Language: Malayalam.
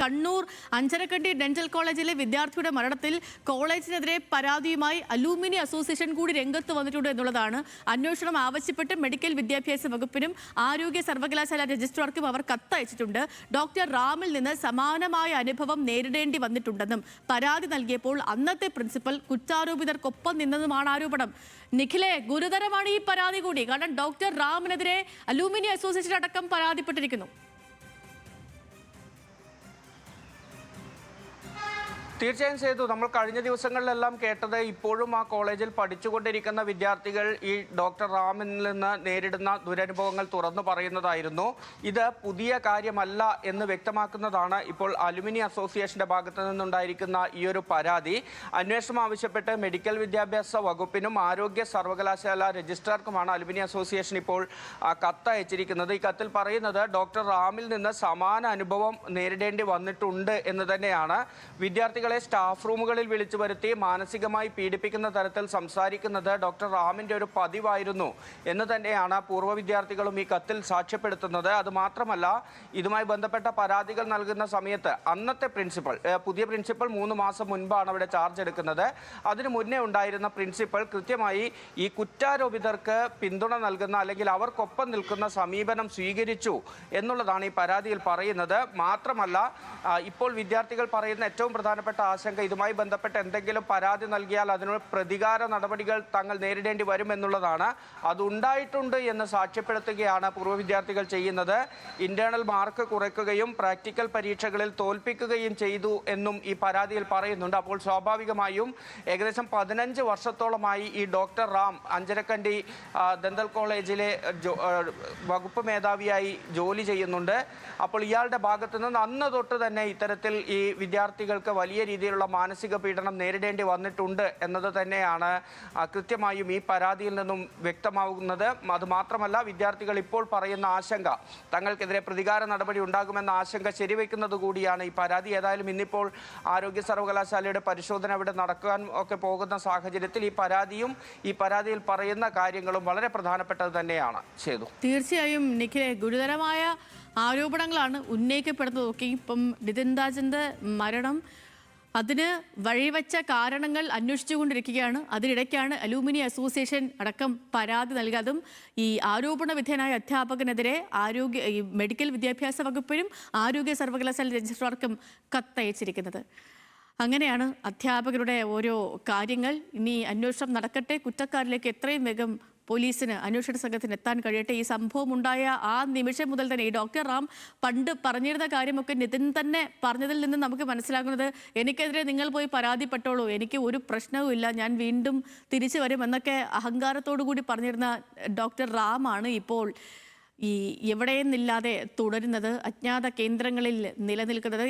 കണ്ണൂർ അഞ്ചരക്കണ്ടി ഡെന്റൽ കോളേജിലെ വിദ്യാർത്ഥിയുടെ മരണത്തിൽ കോളേജിനെതിരെ പരാതിയുമായി അലൂമിനി അസോസിയേഷൻ കൂടി രംഗത്ത് വന്നിട്ടുണ്ട് എന്നുള്ളതാണ്. അന്വേഷണം ആവശ്യപ്പെട്ട് മെഡിക്കൽ വിദ്യാഭ്യാസ വകുപ്പിനും ആരോഗ്യ സർവകലാശാല രജിസ്ട്രാർക്കും അവർ കത്തയച്ചിട്ടുണ്ട്. ഡോക്ടർ റാമിൽ നിന്ന് സമാനമായ അനുഭവം നേരിടേണ്ടി വന്നിട്ടുണ്ടെന്നും പരാതി നൽകിയപ്പോൾ അന്നത്തെ പ്രിൻസിപ്പൽ കുറ്റാരോപിതർക്കൊപ്പം നിന്നതുമാണ് ആരോപണം. നിഖിലെ, ഗുരുതരമാണ് ഈ പരാതി കൂടി. കാരണം ഡോക്ടർ റാമിനെതിരെ അലൂമിനി അസോസിയേഷൻ അടക്കം പരാതിപ്പെട്ടിരിക്കുന്നു. തീർച്ചയായും ചെയ്തു. നമ്മൾ കഴിഞ്ഞ ദിവസങ്ങളിലെല്ലാം കേട്ടത് ഇപ്പോഴും ആ കോളേജിൽ പഠിച്ചുകൊണ്ടിരിക്കുന്ന വിദ്യാർത്ഥികൾ ഈ ഡോക്ടർ റാമിൽ നിന്ന് നേരിടുന്ന ദുരനുഭവങ്ങൾ തുറന്നു പറയുന്നതായിരുന്നു. ഇത് പുതിയ കാര്യമല്ല എന്ന് വ്യക്തമാക്കുന്നതാണ് ഇപ്പോൾ അലുമിനി അസോസിയേഷന്റെ ഭാഗത്തു നിന്നുണ്ടായിരിക്കുന്ന ഈ ഒരു പരാതി. അന്വേഷണം ആവശ്യപ്പെട്ട് മെഡിക്കൽ വിദ്യാഭ്യാസ വകുപ്പിനും ആരോഗ്യ സർവകലാശാല രജിസ്ട്രാർക്കുമാണ് അലുമിനി അസോസിയേഷൻ ഇപ്പോൾ കത്തയച്ചിരിക്കുന്നത്. ഈ കത്തിൽ പറയുന്നത് ഡോക്ടർ റാമിൽ നിന്ന് സമാന അനുഭവം നേരിടേണ്ടി വന്നിട്ടുണ്ട് എന്ന് തന്നെയാണ്. വിദ്യാർത്ഥികൾ സ്റ്റാഫ് റൂമുകളിൽ വിളിച്ചു വരുത്തി മാനസികമായി പീഡിപ്പിക്കുന്ന തരത്തിൽ സംസാരിക്കുന്നത് ഡോക്ടർ റാമിന്റെ ഒരു പതിവായിരുന്നു എന്ന് തന്നെയാണ് പൂർവ്വ വിദ്യാർത്ഥികളും ഈ കത്തിൽ സാക്ഷ്യപ്പെടുത്തുന്നത്. അതുമാത്രമല്ല, ഇതുമായി ബന്ധപ്പെട്ട പരാതികൾ നൽകുന്ന സമയത്ത് അന്നത്തെ പ്രിൻസിപ്പൽ, പുതിയ പ്രിൻസിപ്പൽ 3 മാസം മുൻപാണ് അവിടെ ചാർജ് എടുക്കുന്നത്. അതിനു മുന്നേ ഉണ്ടായിരുന്ന പ്രിൻസിപ്പൽ കൃത്യമായി ഈ കുറ്റാരോപിതർക്ക് പിന്തുണ നൽകുന്ന അല്ലെങ്കിൽ അവർക്കൊപ്പം നിൽക്കുന്ന സമീപനം സ്വീകരിച്ചു എന്നുള്ളതാണ് ഈ പരാതിയിൽ പറയുന്നത്. മാത്രമല്ല, ഇപ്പോൾ വിദ്യാർത്ഥികൾ പറയുന്ന ഏറ്റവും പ്രധാനപ്പെട്ട ആശങ്ക, ഇതുമായി ബന്ധപ്പെട്ട് എന്തെങ്കിലും പരാതി നൽകിയാൽ അതിനുള്ള പ്രതികാര നടപടികൾ തങ്ങൾ നേരിടേണ്ടി വരുമെന്നുള്ളതാണ്. അതുണ്ടായിട്ടുണ്ട് എന്ന് സാക്ഷ്യപ്പെടുത്തുകയാണ് പൂർവ്വ വിദ്യാർത്ഥികൾ ചെയ്യുന്നത്. ഇന്റേണൽ മാർക്ക് കുറയ്ക്കുകയും പ്രാക്ടിക്കൽ പരീക്ഷകളിൽ തോൽപ്പിക്കുകയും ചെയ്തു എന്നും ഈ പരാതിയിൽ പറയുന്നുണ്ട്. അപ്പോൾ സ്വാഭാവികമായും ഏകദേശം 15 വർഷത്തോളമായി ഈ ഡോക്ടർ റാം അഞ്ചരക്കണ്ടി ദന്തൽ കോളേജിലെ വകുപ്പ് മേധാവിയായി ജോലി ചെയ്യുന്നുണ്ട്. അപ്പോൾ ഇയാളുടെ ഭാഗത്തു നിന്ന് അന്ന് തൊട്ട് തന്നെ ഇത്തരത്തിൽ ഈ വിദ്യാർത്ഥികൾക്ക് വലിയ രീതിയിലുള്ള മാനസിക പീഡനം നേരിടേണ്ടി വന്നിട്ടുണ്ട് എന്നത് തന്നെയാണ് കൃത്യമായും ഈ പരാതിയിൽ നിന്നും വ്യക്തമാകുന്നത്. അതുമാത്രമല്ല, വിദ്യാർത്ഥികൾ ഇപ്പോൾ പറയുന്ന ആശങ്ക, തങ്ങൾക്കെതിരെ പ്രതികാര നടപടി ഉണ്ടാകുമെന്ന ആശങ്ക ശരിവെക്കുന്നത് കൂടിയാണ് ഈ പരാതി. ഏതായാലും ഇന്നിപ്പോൾ ആരോഗ്യ സർവകലാശാലയുടെ പരിശോധന ഇവിടെ നടക്കാൻ ഒക്കെ പോകുന്ന സാഹചര്യത്തിൽ ഈ പരാതിയിൽ പറയുന്ന കാര്യങ്ങളും വളരെ പ്രധാനപ്പെട്ടത് തന്നെയാണ്. ചെയ്തു. തീർച്ചയായും നിഖിലെ, ഗുരുതരമായ ആരോപണങ്ങളാണ് ഉന്നയിക്കപ്പെടുന്നത്. ഇപ്പം നിതിൻ ദാസിന്റെ മരണം, അതിന് വഴിവെച്ച കാരണങ്ങൾ അന്വേഷിച്ചുകൊണ്ടിരിക്കുകയാണ്. അതിനിടയ്ക്കാണ് അലൂമിനി അസോസിയേഷൻ അടക്കം പരാതി നൽകാതും ഈ ആരോപണ വിധേയനായ അധ്യാപകനെതിരെ മെഡിക്കൽ വിദ്യാഭ്യാസ വകുപ്പിനും ആരോഗ്യ സർവകലാശാല രജിസ്ട്രാർക്കും കത്തയച്ചിരിക്കുന്നത്. അങ്ങനെയാണ് അധ്യാപകരുടെ ഓരോ കാര്യങ്ങൾ. ഇനി അന്വേഷണം നടക്കട്ടെ. കുറ്റക്കാരിലേക്ക് എത്രയും വേഗം പോലീസിന്, അന്വേഷണ സംഘത്തിന് എത്താൻ കഴിയട്ടെ. ഈ സംഭവം ഉണ്ടായ ആ നിമിഷം മുതൽ തന്നെ ഈ ഡോക്ടർ റാം പണ്ട് പറഞ്ഞിരുന്ന കാര്യമൊക്കെ നിതിൻ തന്നെ പറഞ്ഞതിൽ നിന്ന് നമുക്ക് മനസ്സിലാക്കുന്നത്, എനിക്കെതിരെ നിങ്ങൾ പോയി പരാതിപ്പെട്ടോളൂ, എനിക്ക് ഒരു പ്രശ്നവും ഇല്ല, ഞാൻ വീണ്ടും തിരിച്ചു വരും എന്നൊക്കെ അഹങ്കാരത്തോടു കൂടി പറഞ്ഞിരുന്ന ഡോക്ടർ റാമാണ് ഇപ്പോൾ ഈ എവിടെയെന്നില്ലാതെ തുടരുന്നത്, അജ്ഞാത കേന്ദ്രങ്ങളിൽ നിലനിൽക്കുന്നത്.